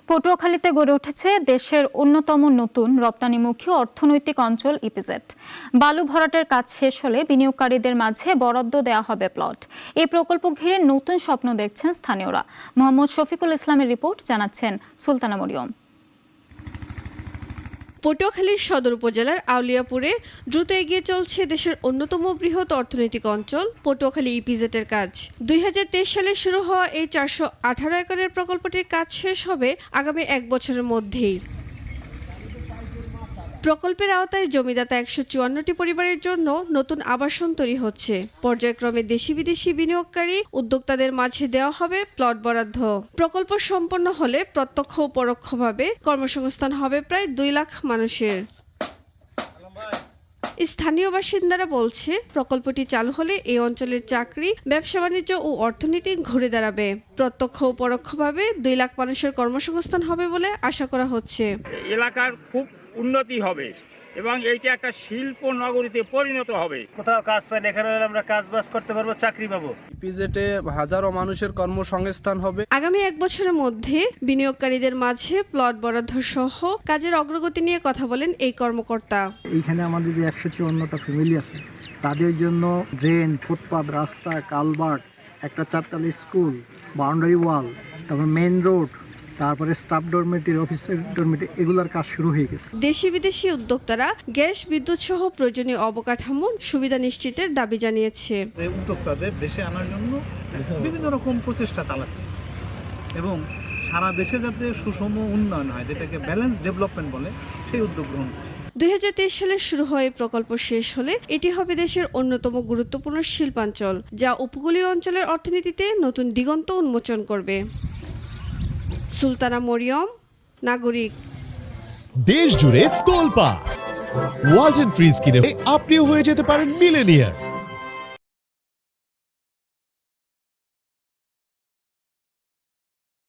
পটুয়াখালীতে গড়ে উঠেছে দেশের অন্যতম নতুন রপ্তানিমুখী অর্থনৈতিক অঞ্চল ইপিজেড। বালু ভরাটের কাজ শেষ হলে বিনিয়োগকারীদের মাঝে বরাদ্দ দেওয়া হবে প্লট। এই প্রকল্প ঘিরে নতুন স্বপ্ন দেখছেন স্থানীয়রা। মোহাম্মদ শফিকুল ইসলামের রিপোর্ট, জানাচ্ছেন সুলতানা মরিয়ম। পটুয়াখালীর সদর উপজেলার আউলিয়াপুরে দ্রুত এগিয়ে চলছে দেশের অন্যতম বৃহৎ অর্থনৈতিক অঞ্চল পটুয়াখালী ইপিজেডের কাজ। 2023 সালে শুরু হওয়া এই 418 একরের প্রকল্পটির কাজ শেষ হবে আগামী 1 বছরের মধ্যেই। প্রকল্পের আওতায় জমিদাতা 154টি পরিবারের জন্য নতুন আবাসন তৈরি হচ্ছে। পর্যায়ক্রমে দেশি বিদেশি বিনিয়োগকারী উদ্যোক্তাদের মাঝে দেওয়া হবে প্লট বরাদ্দ। প্রকল্প সম্পন্ন হলে প্রত্যক্ষ ও পরোক্ষভাবে কর্মসংস্থান হবে প্রায় 2 লাখ মানুষের। স্থানীয় বাসিন্দারা বলছে, প্রকল্পটি চালু হলে এই অঞ্চলের চাকরি, ব্যবসা বাণিজ্য ও অর্থনীতি ঘুরে দাঁড়াবে। প্রত্যক্ষ ও পরোক্ষভাবে 2 লাখ মানুষের কর্মসংস্থান হবে বলে আশা করা হচ্ছে। এলাকার খুব উন্নতি হবে এবং এইটা একটা শিল্প নগরীতে পরিণত হবে। কোথাও কাজ পাই না, এখানে আমরা কাজ বাজ করতে পারবো, চাকরি পাবো। ইপিজেডে হাজারো মানুষের কর্মসংস্থান হবে। আগামী 1 বছরের মধ্যে বিনিয়োগকারীদের মাঝে প্লট বরাদ্দ সহ কাজের অগ্রগতি নিয়ে কথা বলেন এই কর্মকর্তা। এইখানে আমাদের যে 154টা ফ্যামিলি আছে তাদের জন্য ড্রেন, ফুটপাথ, রাস্তা, কালভার্ট, একটা 4তলা স্কুল, বাউন্ডারি ওয়াল, তারপর মেইন রোড, তারপরে স্টাফ ডরমেটরি, অফিসের ডরমেটরি, এগুলার কাজ শুরু হয়ে গেছে। দেশি বিদেশি উদ্যোক্তারা গ্যাস, বিদ্যুৎ সহ প্রয়োজনীয় অবকাঠামো সুবিধা নিশ্চিতের দাবি জানিয়েছে। উদ্যোক্তাদের দেশে আনার জন্য বিভিন্ন রকম প্রচেষ্টা চালাচ্ছে এবং সারা দেশে যাতে সুষম উন্নয়ন হয়, যেটাকে ব্যালেন্স ডেভেলপমেন্ট বলে, সেই উদ্যোগ গ্রহণ করছে। 2023 সালে শুরু হওয়া এই প্রকল্প শেষ হলে এটি হবে দেশের অন্যতম গুরুত্বপূর্ণ শিল্পাঞ্চল, যা উপকূলীয় অঞ্চলের অর্থনীতিতে নতুন দিগন্ত উন্মোচন করবে। সুলতানা মরিয়ম, নাগরিক। দেশ জুড়ে তোলপাড় ওয়ালটন ফ্রিজ কিনে আপনিও হয়ে যেতে পারেন মিলেনিয়ার।